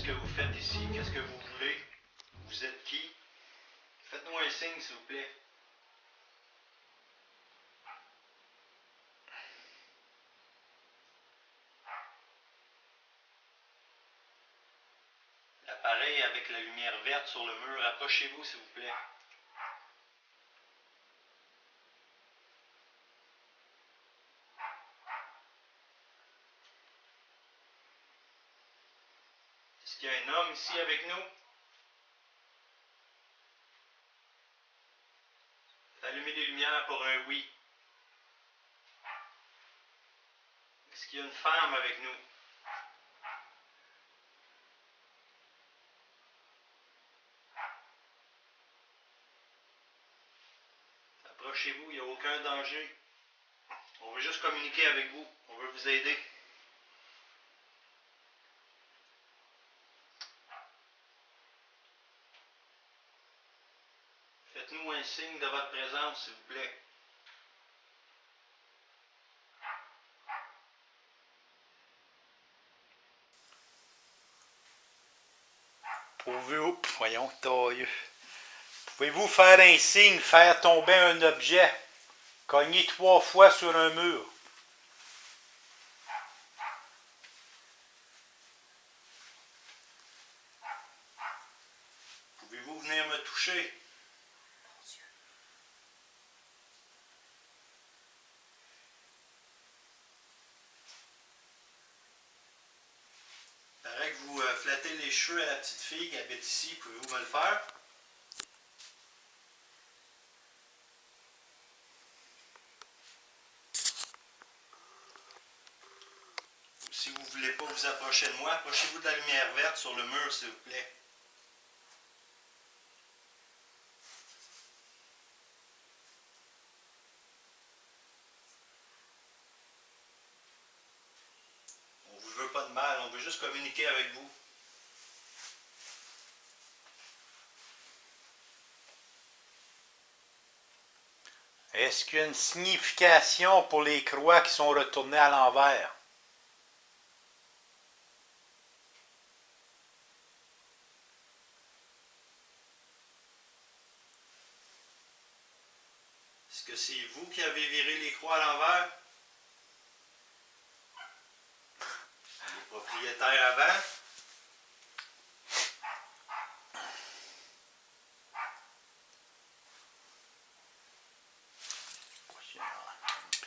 que vous faites ici? Qu'est-ce que vous voulez? Vous êtes qui? Faites-nous un signe, s'il vous plaît. L'appareil avec la lumière verte sur le mur, approchez-vous, s'il vous plaît. Est-ce qu'il y a un homme ici avec nous? Allumez les lumières pour un oui. Est-ce qu'il y a une femme avec nous? Approchez-vous, il n'y a aucun danger. On veut juste communiquer avec vous. On veut vous aider. Faites-nous un signe de votre présence, s'il vous plaît. Voyons, tailleux. Pouvez-vous faire un signe, faire tomber un objet, cogner 3 fois sur un mur? Pouvez-vous venir me toucher? Il paraît que vous flattez les cheveux à la petite fille qui habite ici. Pouvez-vous me le faire? Si vous ne voulez pas vous approcher de moi, approchez-vous de la lumière verte sur le mur, s'il vous plaît. On ne vous veut pas de mal, on veut juste communiquer avec vous. Est-ce qu'il y a une signification pour les croix qui sont retournées à l'envers? Est-ce que c'est vous qui avez viré les croix à l'envers? Les propriétaires avant? Une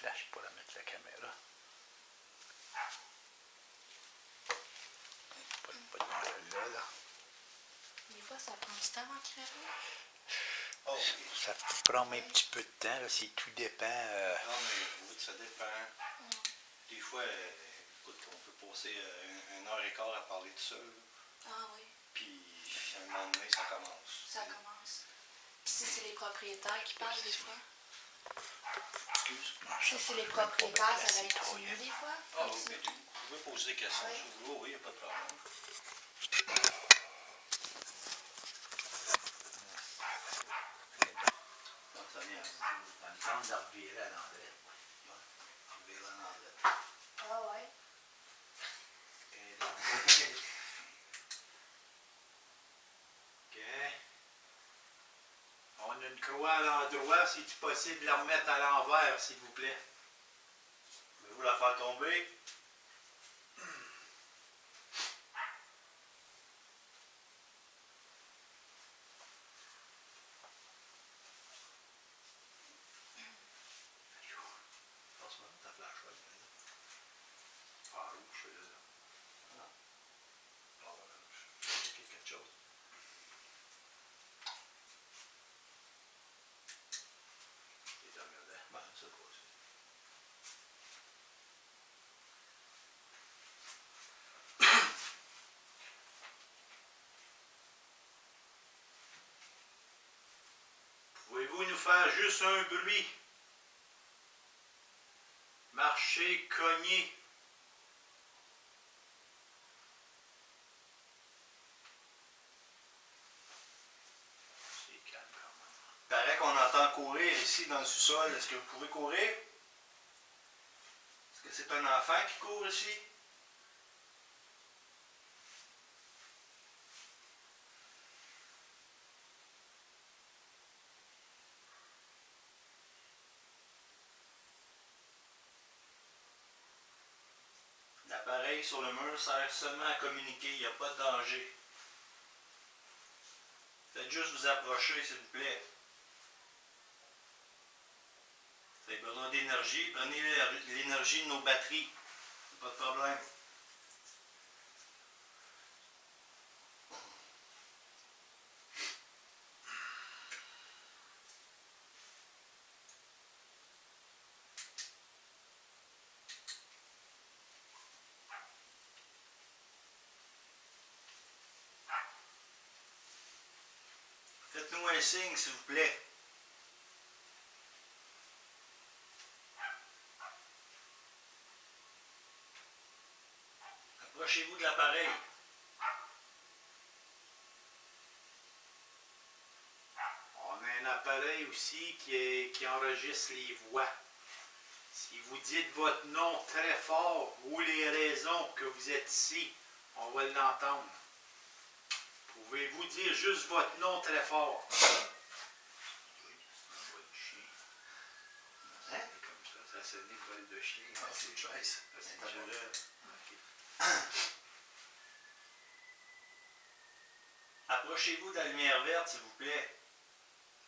plage pour la mettre la caméra. Pas devant là. Des fois, ça prend du temps avant qu'il arrive. Oh, Ça peut prendre un petit peu de temps, là, si tout dépend. non, mais ça dépend. Des fois, écoute, on peut passer 1 heure et quart à parler tout seul. Ah oui, Puis, à un moment donné, ça commence. ça commence. Puis si c'est les propriétaires qui parlent des fois. Excuse. Si c'est les propriétaires, ça va être mieux des fois. Ah oui, mais vous pouvez poser des questions Oui. sur vous. Oui, il n'y a pas de problème. Donc, ça vient. Dans le temps de revirer à l'endroit. Revirer à l'endroit. Ah ouais. OK. On a une croix à l'endroit. Si c'est possible de la remettre à l'envers, s'il vous plaît. Pouvez-vous la faire tomber? Passe-moi ta flashlight. Ah, rouge, là. Ah. Ah, voilà. Je vais checker quelque chose. Et t'as regardé. Ben, ça quoi, ça. Pouvez-vous nous faire juste un bruit? Marcher, cogner. C'est calme quand même. Il paraît qu'on entend courir ici dans le sous-sol. Est-ce que vous pouvez courir? Est-ce que c'est un enfant qui court ici? l'appareil sur le mur sert seulement à communiquer, il n'y a pas de danger. Faites juste vous approcher, s'il vous plaît. Vous avez besoin d'énergie, prenez l'énergie de nos batteries. Pas de problème. Faites-nous un signe, s'il vous plaît. Approchez-vous de l'appareil. On a un appareil aussi qui enregistre les voix. Si vous dites votre nom très fort ou les raisons que vous êtes ici, on va l'entendre. Pouvez-vous dire juste votre nom très fort? Hein? Comme ça sonnait vol de chien. Ah, c'est Joyce. C'est naturel. Approchez-vous de la lumière verte, s'il vous plaît.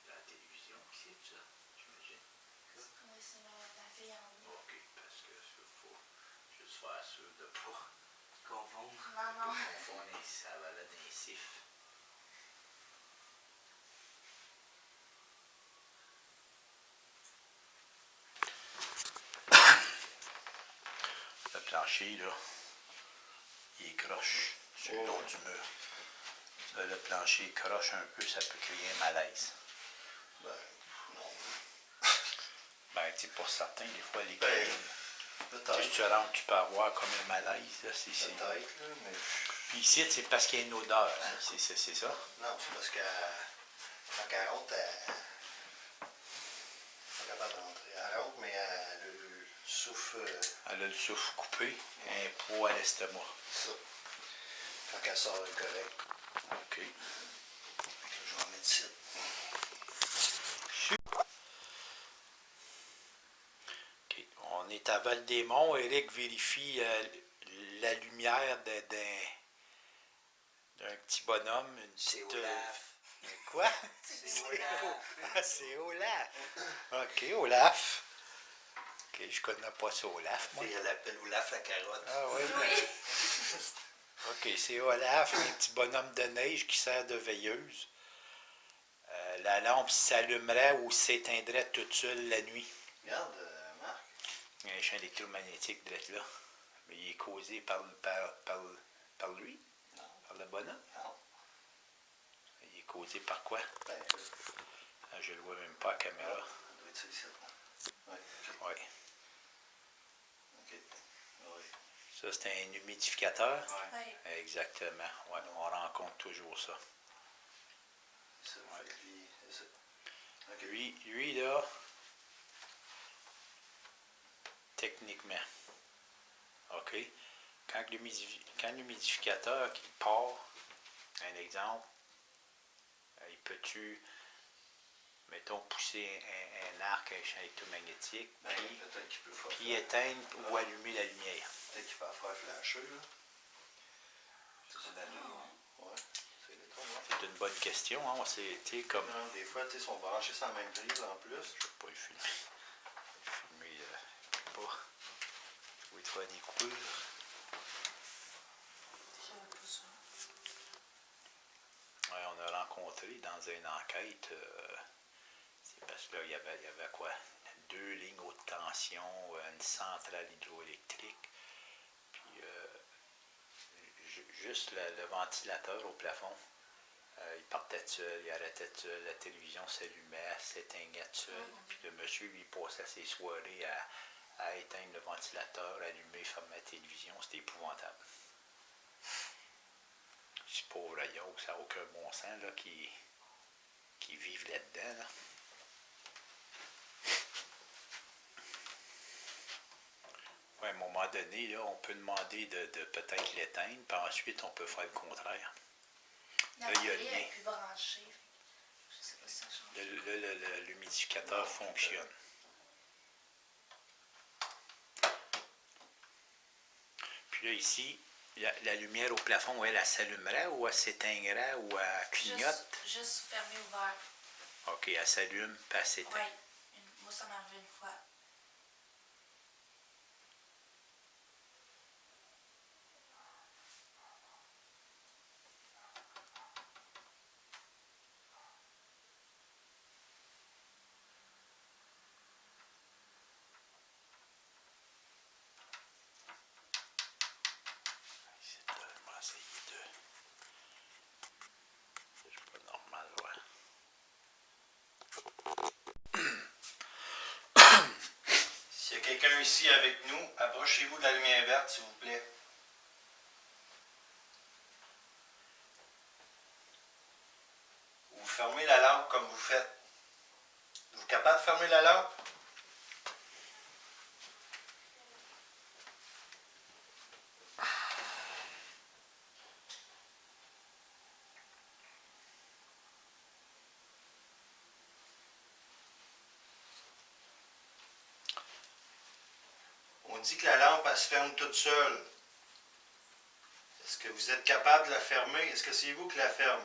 La télévision, c'est ça, j'imagine. Oui, c'est la fille en haut. OK, parce que faut juste faire sûr de ne pas Confondre. Non, non. confondre ça va là des siffles. Le plancher, là, il est croche sur le long du mur. Ça, le plancher croche un peu, ça peut créer un malaise. Ben, non. Ben, tu sais, pour certains, des fois, les Ben, cabines, peut-être. si tu rentres, tu peux avoir comme un malaise. Là, Peut-être, là, mais... Puis ici, c'est parce qu'il y a une odeur, hein, c'est ça. Non, c'est parce qu'à 40, elle n'est pas capable d'entrer. Elle rentre, mais elle a le souffle... Elle a le souffle coupé, un poids à l'estomac. ça. Quand elle sort, elle est correcte. OK. Je vais en mettre ici. OK. On est à Val-des-Monts. Éric vérifie la lumière d'un petit bonhomme. C'est Olaf. Quoi? C'est Olaf. Ah, c'est Olaf. OK, Olaf. OK, je connais pas ça, Olaf, moi. Elle l'appelle Olaf la carotte. Ah oui? Oui. OK, c'est Olaf, un petit bonhomme de neige qui sert de veilleuse. La lampe s'allumerait ou s'éteindrait toute seule la nuit. Regarde, Marc. Il y a un champ électromagnétique direct là. Mais il est causé par lui? Non. Par le bonhomme? Non. Il est causé par quoi? Ben, Ah, je le vois même pas à la caméra. ça doit être ça ici. Oui. Oui. OK. Oui. Ça, c'est un humidificateur? Oui. Exactement. Ouais, on rencontre toujours ça. Ça, fait que lui, c'est ça. OK. Lui là, techniquement, OK, quand l'humidificateur qui part, un exemple, il peut-tu, mettons, pousser un arc, un champ électromagnétique, Ben, peut-être qu'il peut faire. puis éteindre ou allumer la lumière. Peut-être qu'il peut faire flasher, là. C'est la nuit. Ouais. C'est le temps, ouais. C'est une bonne question, hein? On s'est été comme. Non, des fois, tu sais, ils sont branchés sur la même prise en plus. Je ne vais pas le filmer. Pas. Je vais te faire des couleurs. J'aime pas ça. Ouais, on a rencontré dans une enquête, c'est parce que là, il y avait quoi? 2 lignes haute tension, une centrale hydroélectrique, puis juste le ventilateur au plafond. Il partait tout seul, il arrêtait tout seul, la télévision s'allumait, s'éteignait tout seul. Puis le monsieur, lui, passait ses soirées à éteindre le ventilateur, allumer, fermer la télévision. C'était épouvantable. C'est pauvre ailleurs, ça n'a aucun bon sens là, qui vivent là-dedans. Là. Ouais, à un moment donné, là, on peut demander de peut-être l'éteindre, puis ensuite on peut faire le contraire. La Là, il y a télé rien. est plus branchée. Je sais pas si ça change. L'humidificateur fonctionne. Puis Puis là, ici, la lumière au plafond, elle s'allumerait ou elle s'éteindrait ou elle clignote? Juste fermé ouvert. OK, elle s'allume, puis elle s'éteint. Oui. Moi, ça m'est arrivé une fois. C'est là, je vais essayer de... C'est pas normal, ouais. S'il y a quelqu'un ici avec nous, approchez-vous de la lumière verte, s'il vous plaît. Vous fermez la lampe comme vous faites. Vous êtes capable de fermer la lampe? On dit que la lampe, elle se ferme toute seule. Est-ce que vous êtes capable de la fermer? Est-ce que c'est vous qui la ferme?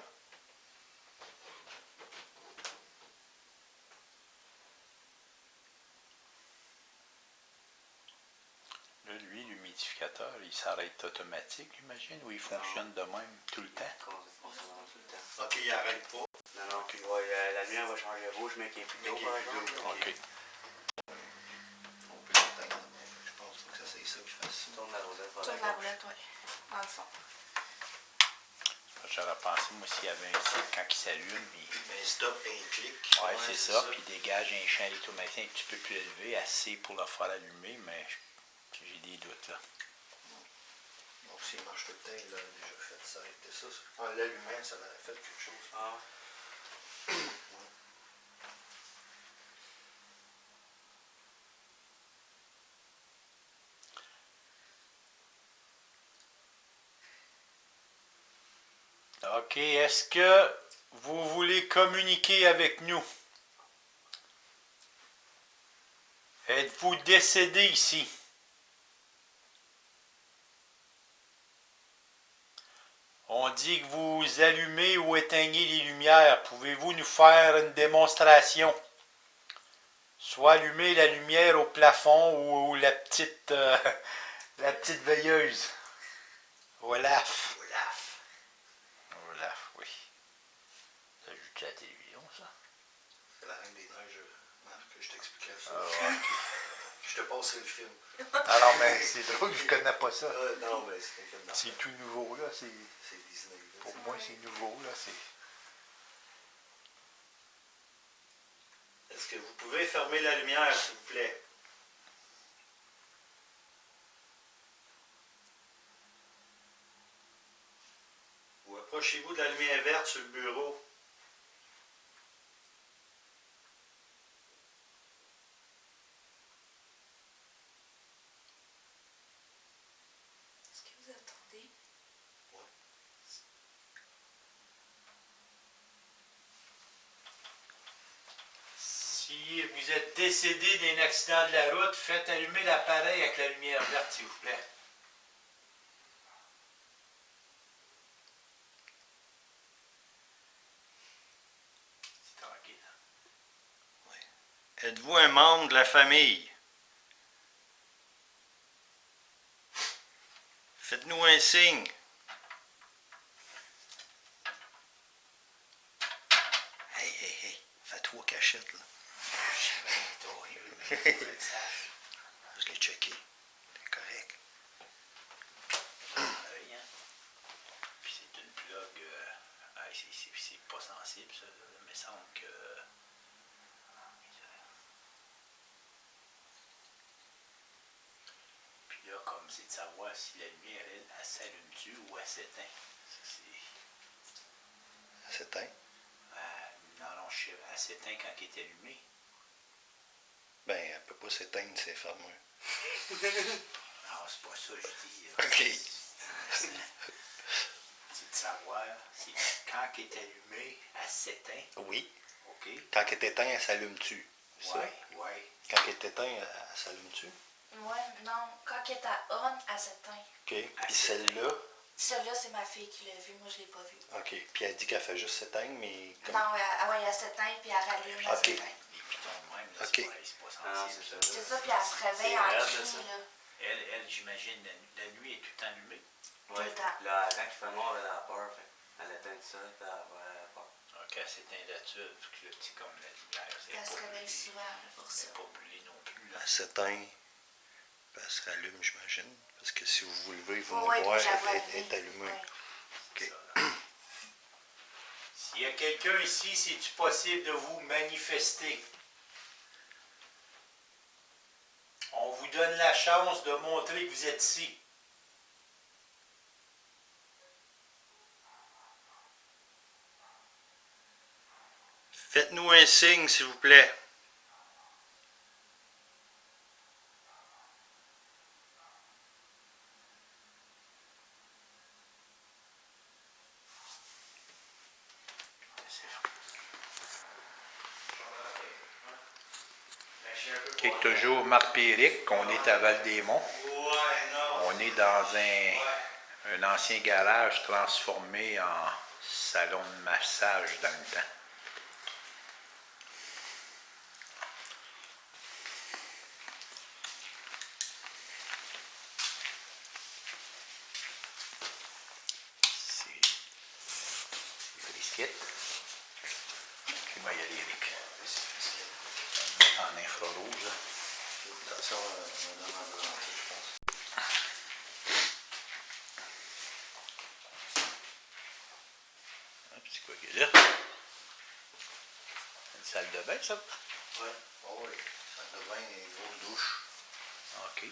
Là, lui, l'humidificateur, il s'arrête automatique, j'imagine, ou il fonctionne de même tout le temps? Comment ça fonctionne tout le temps? OK, il n'arrête pas. Non, non, la lumière va changer rouge, mais qui est plus tôt, Mais qui est par plus exemple. tôt, OK. On peut l'éteindre. Je pense pas que ça c'est ça qui fasse ça. Tourne la roulette vers Tourne la la gauche. roulette, oui. Dans le fond. J'aurais pensé, moi, s'il y avait un site, quand il s'allume, Un stop et un clic. ouais, c'est ça, puis il dégage un champ électromagnétique un petit peu plus élevé, assez pour le faire allumer, mais j'ai des doutes, là. Donc s'il marche tout le temps, il a déjà fait ça. Ça. En l'allumant, ça aurait fait quelque chose. Ah, OK, est-ce que vous voulez communiquer avec nous? Êtes-vous décédé ici? On dit que vous allumez ou éteignez les lumières. Pouvez-vous nous faire une démonstration? Soit allumer la lumière au plafond ou la petite veilleuse. Olaf. Olaf. Olaf, oui. Ça joue à la télévision, ça? C'est la Reine des Neiges, Marc, je t'expliquerai ça. Ah, ok. Je te passerai le film. Alors, mais c'est drôle, je connais pas ça. Non, mais c'est un film d'enfant. C'est tout nouveau, là. C'est Disney. Là. pour moi, c'est nouveau, là. Est-ce que vous pouvez fermer la lumière, s'il vous plaît? Ou approchez-vous de la lumière verte sur le bureau. Est-ce que vous attendez? Si vous êtes décédé d'un accident de la route, faites allumer l'appareil avec la lumière verte, s'il vous plaît. C'est tranquille. Êtes-vous un membre de la famille? Faites-nous un signe. Hey, fais-toi cachette, là. Je l'ai checké. C'est correct. Puis c'est une plug. C'est pas sensible, ça. Il me semble que. Puis là, comme c'est de savoir si la lumière, elle s'allume-tu ou elle s'éteint. Ça, c'est. C'est un. Non, je sais, elle s'éteint quand elle est allumée. Ben, elle peut pas s'éteindre, c'est fermé. Non, c'est pas ça, je dis. OK. C'est de savoir si quand elle est allumée, elle s'éteint. Oui. OK? Quand elle est éteinte, elle s'allume-tu? Ouais, ouais. Quand elle est éteinte, elle s'allume-tu? Ouais, non. Quand elle est à on, elle s'éteint. OK. Puis celle-là, Celle-là, c'est ma fille qui l'a vue. Moi, je l'ai pas vue. OK. Puis elle dit qu'elle fait juste s'éteindre, mais comme... Non, elle s'éteint, puis elle rallume, elle Ok. s'éteint. Les pitons de même, là, Ok. c'est pas Ah non, sensible. c'est ça. C'est ça, puis elle se réveille C'est en raide, cri, ça. là. Elle, j'imagine, la nuit est tout le temps allumée. Ouais. Tout le temps. Là, quand il fait noir, elle a peur. Fait. Elle éteint ça, puis elle va peur. Quand c'est un là-dessus, vu que le petit comme la lumière, c'est Elle se pas réveille brûlé. souvent là, pour ça. C'est pas brûlé non plus. Là. Elle s'éteint, puis elle se rallume, j'imagine. Parce que si vous vous levez, vous Ouais, venez voir, puis j'avoue elle est allumée. Ouais. OK. Ça, là. S'il y a quelqu'un ici, c'est-tu possible de vous manifester? On vous donne la chance de montrer que vous êtes ici. Faites-nous un signe, s'il vous plaît. OK, toujours Marc Péric, on est à Val-des-Monts. Ouais, non. On est dans un ancien garage transformé en salon de massage dans le temps. C'est brisket. Puis moi, il y a l'Éric. En infrarouge. Là. Attention, on a dans le je pense. Ah, puis c'est quoi qu'il y a là? Une salle de bain, ça? Ouais. Oh oui. Salle de bain et une grosse douche. OK.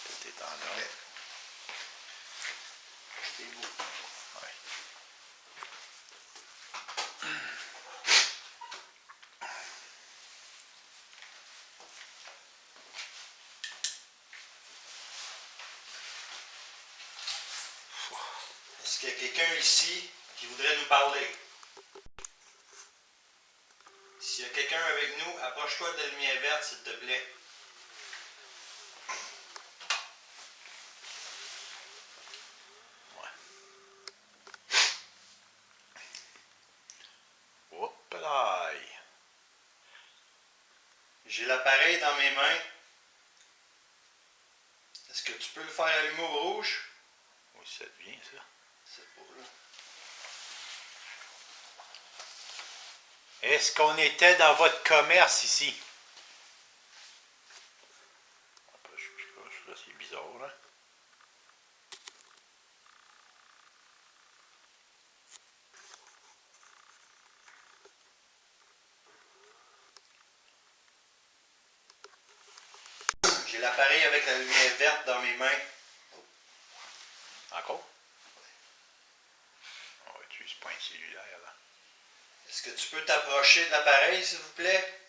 Tout est en ordre. C'est beau. Ouais. Est-ce qu'il y a quelqu'un ici qui voudrait nous parler? S'il y a quelqu'un avec nous, approche-toi de la lumière verte, s'il te plaît. Hop là! J'ai l'appareil dans mes mains. Est-ce que tu peux le faire allumer au rouge? Oui, ça devient ça. C'est beau, là. Est-ce qu'on était dans votre commerce ici? Je sais pas, là, c'est bizarre, là. J'ai l'appareil avec la lumière verte dans mes mains. Encore? On va utiliser pas un cellulaire, là. Est-ce que tu peux t'approcher de l'appareil, s'il vous plaît?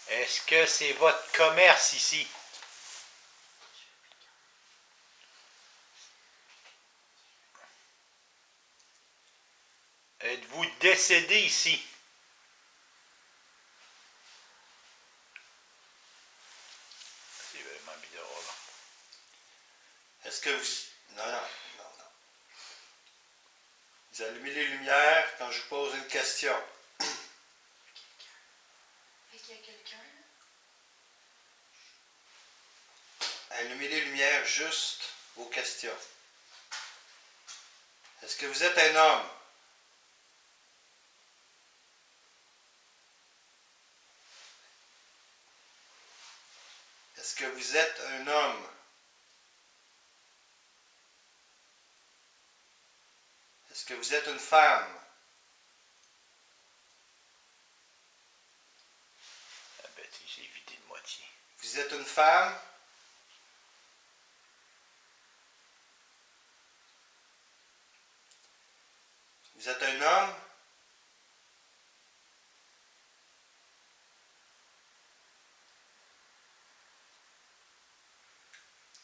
Est-ce que c'est votre commerce ici? Êtes-vous décédé ici? C'est vraiment bizarre, là. Est-ce que vous... Non, non, non, non. Vous allumez les lumières quand je vous pose une question. Fait qu'il y a quelqu'un, là. Allumez les lumières juste aux questions. Est-ce que vous êtes un homme? Est-ce que vous êtes un homme? Est-ce que vous êtes une femme? La bêtise est vidée de moitié. Vous êtes une femme? Vous êtes un homme?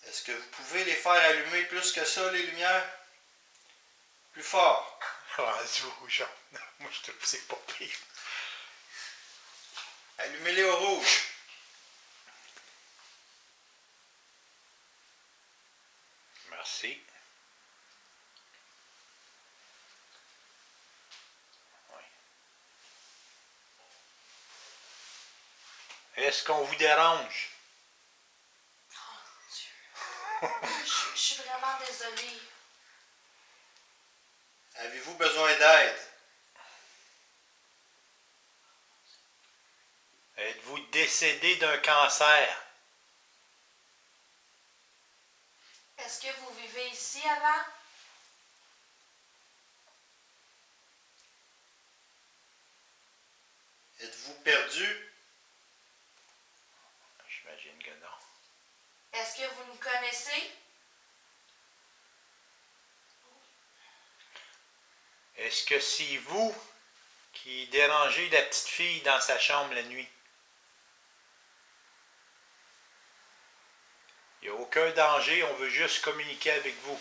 Est-ce que vous pouvez les faire allumer plus que ça, les lumières? Plus fort. Rendu jaune. Moi, je trouve que c'est pas pire. Allumez-les au rouge. Merci. Oui. Est-ce qu'on vous dérange? Oh, Dieu. Je suis vraiment désolée. Avez-vous besoin d'aide? Êtes-vous décédé d'un cancer? Est-ce que vous vivez ici avant? Êtes-vous perdu? J'imagine que non. Est-ce que vous nous connaissez? Est-ce que c'est vous qui dérangez la petite fille dans sa chambre la nuit? Il n'y a aucun danger, on veut juste communiquer avec vous.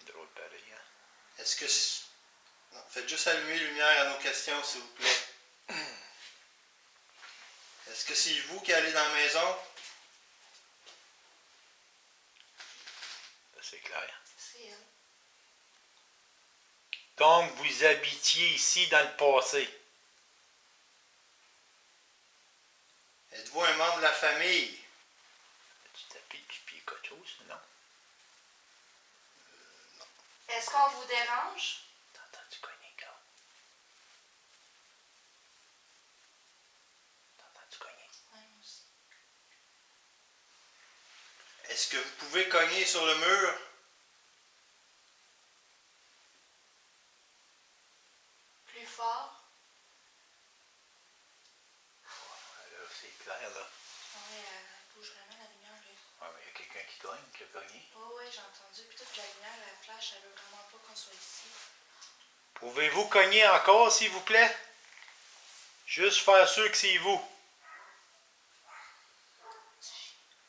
Drôle pareil, hein? Est-ce que... Non, faites juste allumer les lumières à nos questions, s'il vous plaît. Est-ce que c'est vous qui allez dans la maison? Ça, c'est clair. C'est elle. Donc, vous habitiez ici dans le passé. Êtes-vous un membre de la famille? Tu tapis pipi quelque chose, non? Est-ce qu'on vous dérange? T'entends-tu cogner, gars? T'entends-tu cogner? Oui, moi aussi. Est-ce que vous pouvez cogner sur le mur? Plus fort? Là, c'est clair, là. Oui, elle bouge vraiment la lumière. Là. Ah, mais il y a quelqu'un qui cogne, qui a cogné. Oh, oui, j'ai entendu. Puis toute la lumière, la flash, elle veut vraiment pas qu'on soit ici. Pouvez-vous cogner encore, s'il vous plaît? Juste faire sûr que c'est vous.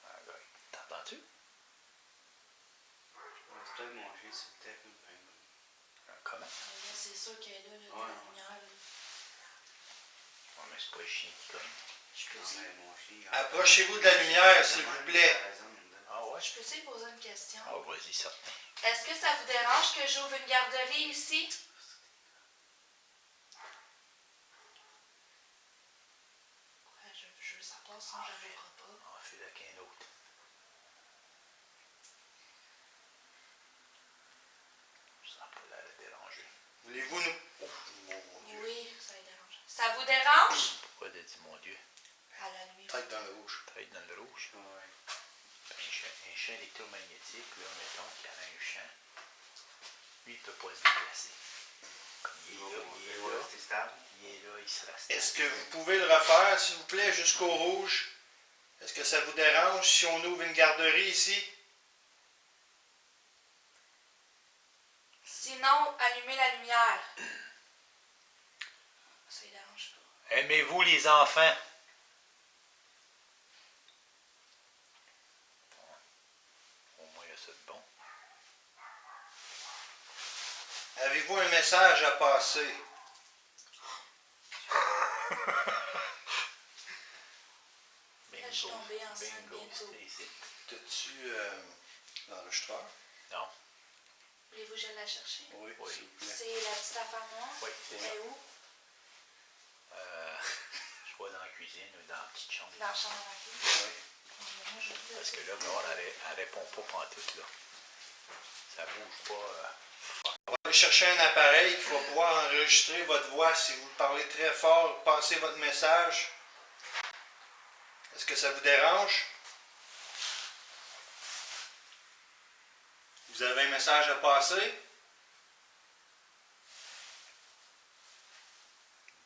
Ah, gars, t'entends-tu? C'est peut-être mon fils, c'est peut-être une pingouine. Comment? Là, c'est sûr qu'elle est là, là, Ouais. la lumière. Là. Ouais, mais c'est pas le chien qui cogne. Je peux Non, aussi, mais mon chien, Approchez-vous de la lumière, s'il vous plaît. Ah ouais? je peux aussi poser une question. Ah, vas-y, certain. Est-ce que ça vous dérange que j'ouvre une garderie ici? Ouais, je veux savoir, sinon je ne l'ouvre pas. On fait avec un autre. Ça n'a pas l'air de déranger. Voulez-vous nous... Oh, mon Dieu. Oui, ça les dérange. Ça vous dérange? Pourquoi de dire mon Dieu? À la nuit. Tête dans le rouge. Tête dans le rouge. Ouais. Un champ électromagnétique, là, mettons qu'il y a un champ, lui, il ne peut pas se déplacer. Comme il est là, C'est stable. il est là, il se reste. Est-ce que vous pouvez le refaire, s'il vous plaît, jusqu'au rouge? Est-ce que ça vous dérange si on ouvre une garderie ici? Sinon, allumez la lumière. Ça les dérange pas. Aimez-vous les enfants? Au moins, il y a ça de bon. Avez-vous un message à passer? Là, je suis tombée enceinte bientôt. c'est ici. T'as-tu l'enregistreur? Non, Voulez-vous que je la chercher? Oui, Oui. s'il vous plaît. C'est la petite affaire noire? oui, c'est ça. Elle est où? Je vois dans la cuisine ou dans la petite chambre. Dans la chambre à laquelle? Oui. Moi, je veux Parce que là, elle répond pas pantoute, là. Ça bouge pas. On va aller chercher un appareil qui va pouvoir enregistrer votre voix. Si vous parlez très fort, passez votre message. Est-ce que ça vous dérange? Vous avez un message à passer?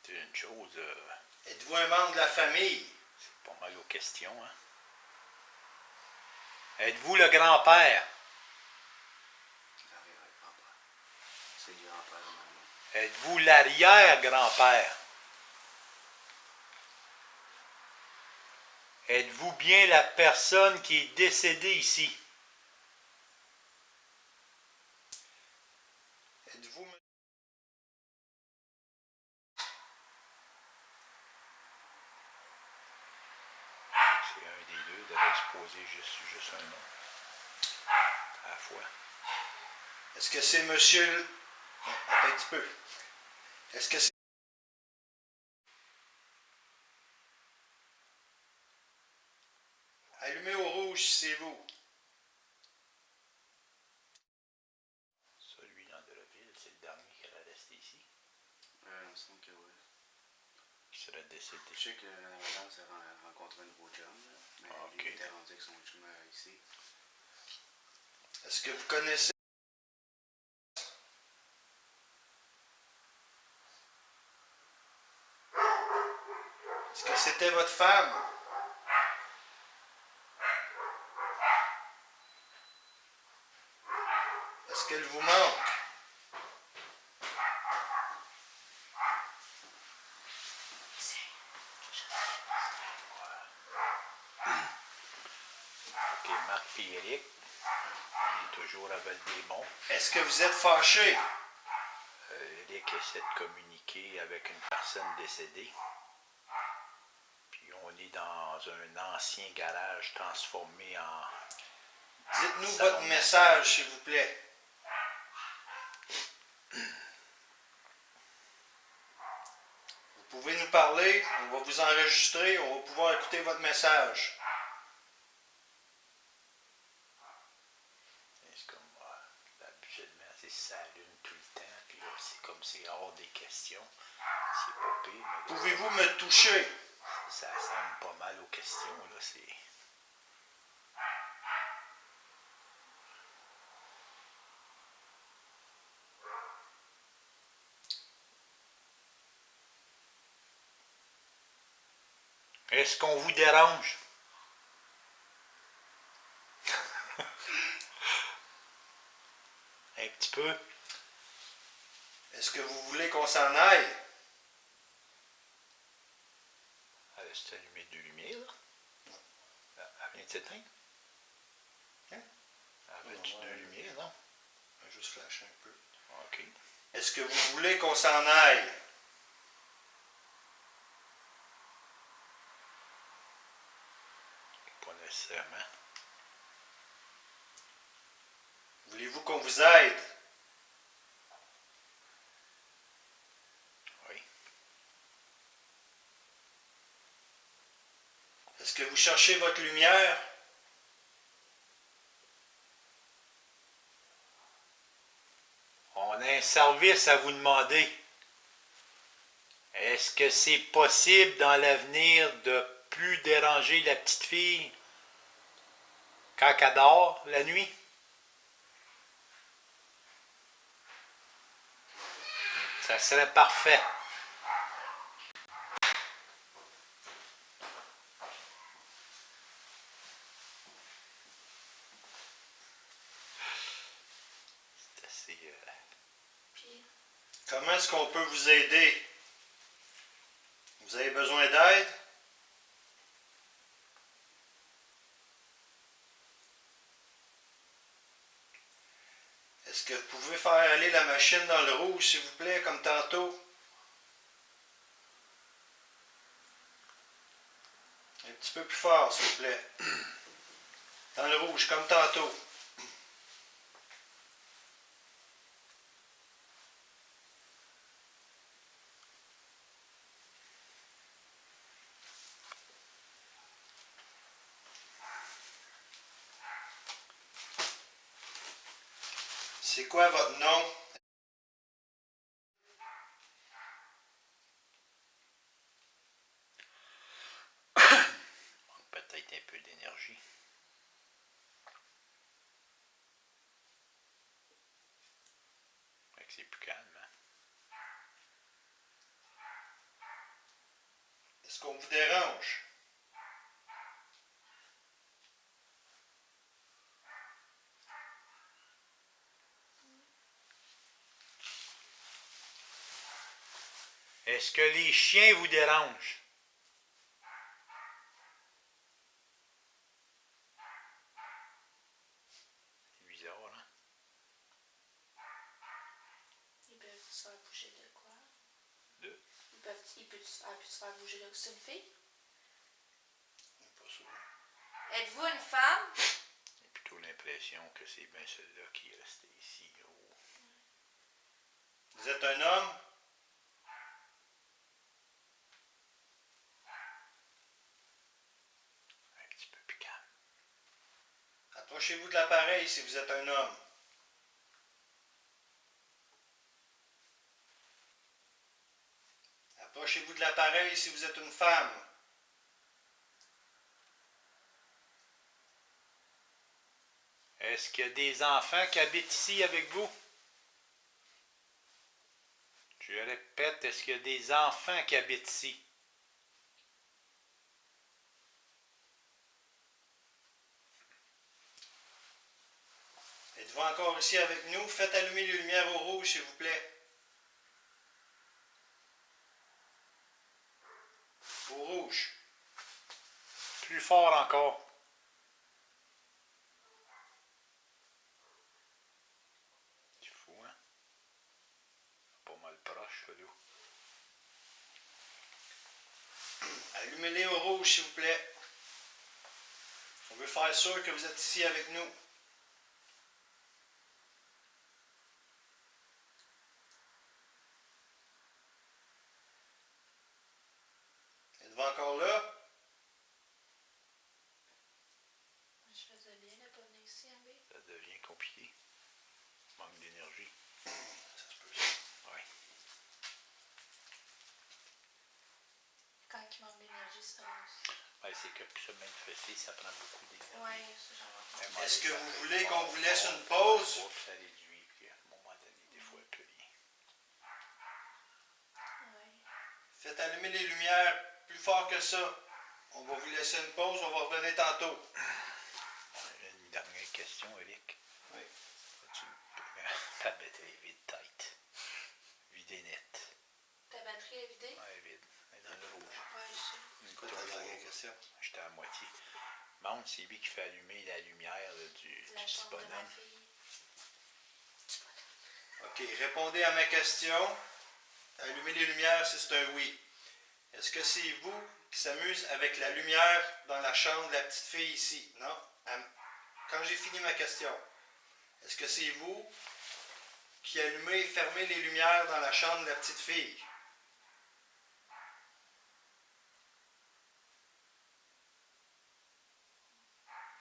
C'est une chose, Êtes-vous un membre de la famille? c'est pas mal aux questions, hein. Êtes-vous le grand-père? Êtes-vous l'arrière-grand-père? Êtes-vous bien la personne qui est décédée ici? Êtes-vous... C'est un des deux, devait exposer juste un nom à la fois. Est-ce que c'est monsieur... Attends un petit peu. Est-ce que c'est... Allumez au rouge si c'est vous. Celui dans de la ville, c'est le dernier qui est resté ici, Il me semble que oui. qui serait décédé. Je sais que la madame s'est rencontrée un nouveau chum, là, mais Ok. lui il était rendu avec son chum ici. Est-ce que vous connaissez... Est-ce que c'était votre femme? Est-ce qu'elle vous manque? Ok, Marc et Eric, il est toujours à Val-des-Monts. Est-ce que vous êtes fâché? Eric essaie de communiquer avec une personne décédée. Puis on est dans un ancien garage transformé en... Dites-nous Salon votre de message, s'il vous plaît. Vous pouvez nous parler, on va vous enregistrer, on va pouvoir écouter votre message. C'est comme habituellement, ça allume tout le temps. Puis là, c'est comme c'est hors des questions. C'est pas pire, mais là, Pouvez-vous me toucher? ça ressemble pas mal aux questions. Là, c'est... Est-ce qu'on vous dérange? Un petit peu. Est-ce que vous voulez qu'on s'en aille? C'est allumé de lumière, là. Elle vient de s'éteindre. Hein? Avais-tu deux lumières, non? On va juste flasher un peu. OK. Est-ce que vous voulez qu'on s'en aille? Pas nécessairement. Voulez-vous qu'on vous aide? Oui. Est-ce que vous cherchez votre lumière? On a un service à vous demander. Est-ce que c'est possible dans l'avenir de plus déranger la petite fille quand elle dort la nuit? Ça serait parfait. C'est assez... Puis, Comment est-ce qu'on peut vous aider? Vous avez besoin d'aide? Est-ce que vous pouvez faire aller la machine dans le rouge, s'il vous plaît, comme tantôt? Un petit peu plus fort, s'il vous plaît. Dans le rouge, comme tantôt. C'est quoi votre nom? peut-être un peu d'énergie. Fait que c'est plus calme. Hein? Est-ce qu'on vous dérange? Est-ce que les chiens vous dérangent? C'est bizarre, hein? Ils peuvent se faire bouger de quoi? De? Il peut se faire bouger de... C'est une fille? Pas sûr. Êtes-vous une femme? J'ai plutôt l'impression que c'est bien celui-là qui est resté ici. Oh. Vous êtes un homme? Un petit peu plus calme. Approchez-vous de l'appareil si vous êtes un homme. Approchez-vous de l'appareil si vous êtes une femme. Est-ce qu'il y a des enfants qui habitent ici avec vous? Je répète, est-ce qu'il y a des enfants qui habitent ici? Êtes-vous encore ici avec nous? Faites allumer les lumières au rouge, s'il vous plaît. Au rouge. Plus fort encore. C'est fou, hein? Pas mal proche, là. Allumez-les au rouge, s'il vous plaît. On veut faire sûr que vous êtes ici avec nous. Êtes-vous encore là? Je faisais bien de pas venir ici, hein, Ça devient compliqué. Manque d'énergie. Ça se peut, ça. Oui. Quand il manque d'énergie, ça va. Ouais, c'est que semaine fessée, ça prend beaucoup d'énergie. Ouais, ça j'en ai entendu. Est-ce que vous voulez qu'on vous laisse une pause? Ça réduit, puis à un moment donné, des fois, plus rien. Ouais. Faites allumer les lumières plus fort que ça. On va vous laisser une pause, on va revenir tantôt. Une dernière question, Eric. Oui. Ta batterie est vide tête. Vidée net. Ta batterie est vidée? Ouais, vide. Elle est dans le rouge. Ouais, je sais. C'est quoi ta dernière question? J'étais à moitié. Bon, c'est lui qui fait allumer la lumière là, du La petit chambre de ma bonhomme. fille. OK, répondez à ma question. Allumez les lumières si c'est un oui. Est-ce que c'est vous qui s'amuse avec la lumière dans la chambre de la petite fille ici? Non? Quand j'ai fini ma question, est-ce que c'est vous qui allumez et fermez les lumières dans la chambre de la petite fille?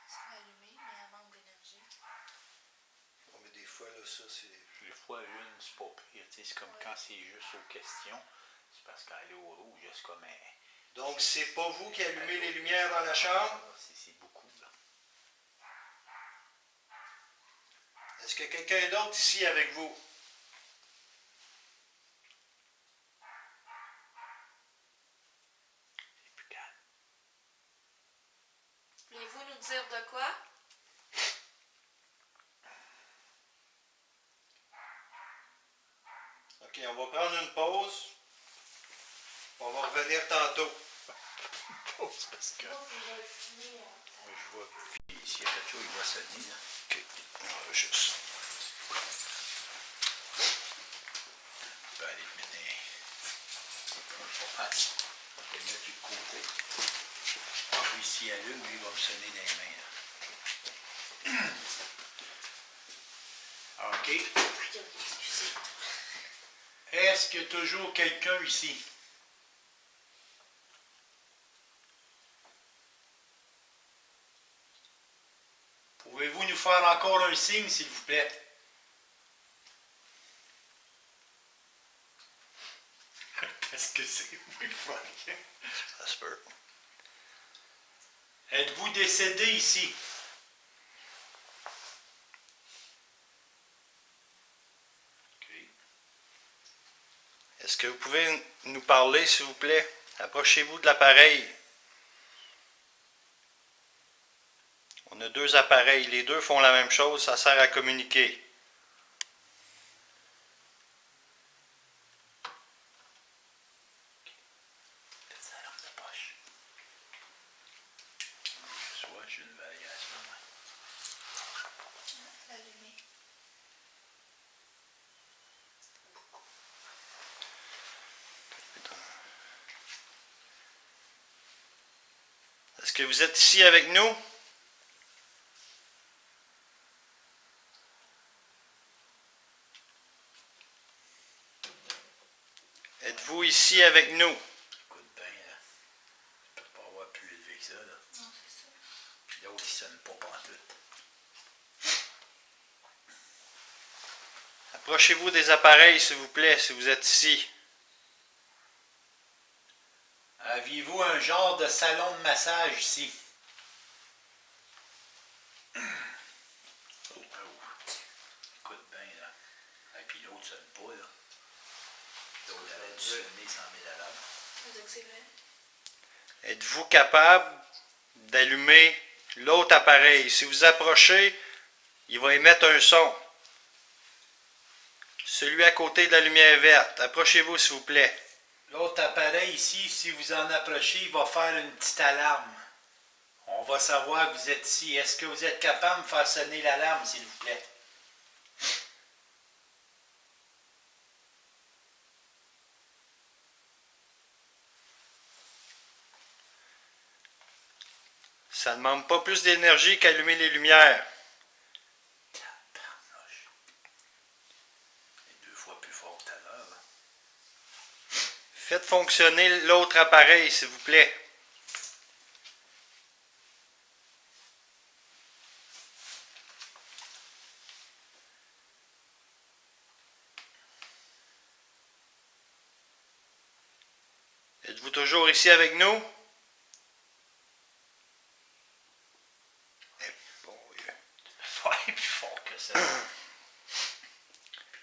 C'est allumé, mais elle manque d'énergie. Bon, mais des fois, là, ça, c'est... Des fois, une, c'est pas pire. Tu sais, c'est comme Ouais. quand c'est juste aux questions. C'est parce qu'elle est au rouge, c'est comme un. Donc, c'est pas vous qui allumez les lumières dans la chambre? C'est beaucoup, là. Est-ce que quelqu'un d'autre ici avec vous? C'est plus calme. Voulez-vous nous dire de quoi? OK, on va prendre une pause. On va revenir tantôt. Pause parce que. Moi, je vois. Puis, s'il y a quelque chose, il va sonner, là. OK, on va juste... Je peux aller le mettre dans. Ah, je vais le mettre du côté. Ah, puis s'il allume, lui, il va me sonner dans les mains, là. OK. Excusez. Est-ce qu'il y a toujours quelqu'un ici? Pouvez-vous nous faire encore un signe, s'il vous plaît? Qu'est-ce que c'est? Oui, fuck. Ça se peut. Êtes-vous décédé ici? OK. Est-ce que vous pouvez nous parler, s'il vous plaît? Approchez-vous de l'appareil. On a deux appareils. Les deux font la même chose. Ça sert à communiquer. Est-ce que vous êtes ici avec nous? Êtes-vous ici avec nous? Écoute bien, là. Je peux pas avoir plus élevé que ça, là. Non, c'est ça. L'autre, il sonne pas pantoute. Approchez-vous des appareils, s'il vous plaît, si vous êtes ici. Aviez-vous un genre de salon de massage ici? Oh. Écoute bien, là. Et puis l'autre sonne pas, là. L'autre avait dû sonner 100 000 à l'heure. On dit que c'est vrai. Êtes-vous capable d'allumer l'autre appareil? Si vous approchez, il va émettre un son. Celui à côté de la lumière verte. Approchez-vous, s'il vous plaît. L'autre appareil ici, si vous en approchez, il va faire une petite alarme. On va savoir que vous êtes ici. Est-ce que vous êtes capable de faire sonner l'alarme, s'il vous plaît? Ça ne demande pas plus d'énergie qu'allumer les lumières. Tabarnouche. C'est 2 fois plus fort que tout à l'heure, là. Faites fonctionner l'autre appareil, s'il vous plaît. Êtes-vous toujours ici avec nous? Eh, bon, Ouais, plus fort que ça.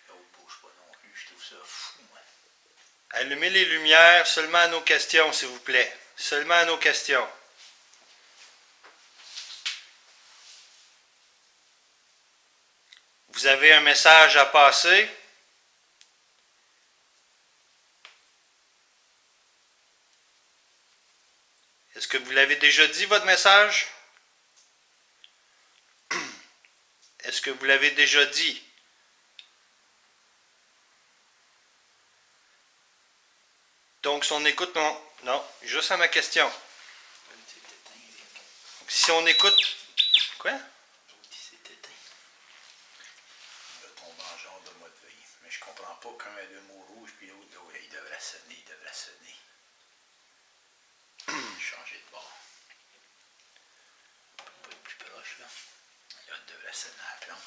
L'autre bouge pas non plus. Je trouve ça fou, moi. allumez les lumières seulement à nos questions, s'il vous plaît. Seulement à nos questions. Vous avez un message à passer? Est-ce que vous l'avez déjà dit, votre message? Est-ce que vous l'avez déjà dit? Donc, si on écoute... Non, non, juste à ma question. Si on écoute... Quoi? Il va tomber en genre de mode veille. Mais je comprends pas qu'un a le mot rouge puis l'autre, il devrait sonner, il devrait sonner. Changer de bord. On peut pas être plus proche, là. Là, il devrait sonner à la planche.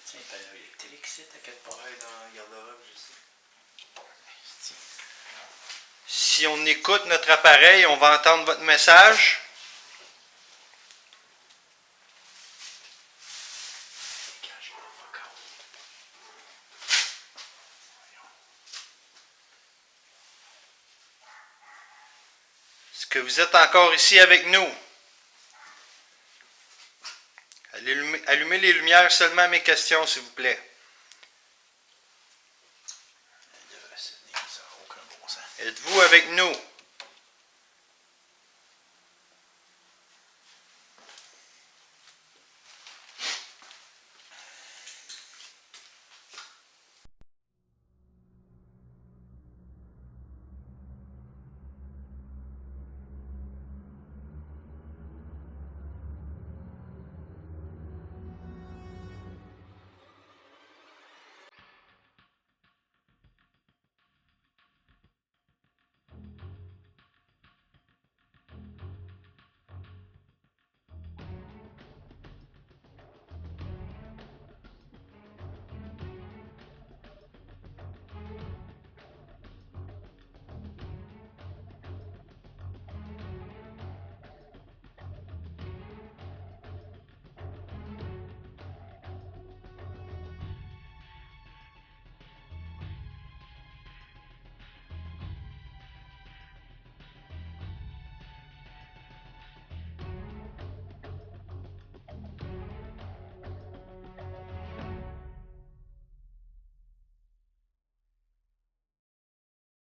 Tiens, un panneau électrique, c'est à quelque part. Ouais, dans le garde-robe, je sais. Si on écoute notre appareil, on va entendre votre message. Dégage, fuck out. Est-ce que vous êtes encore ici avec nous? Allumez les lumières seulement à mes questions, s'il vous plaît. Il devrait sonner, ça n'a aucun bon sens. Êtes-vous avec nous?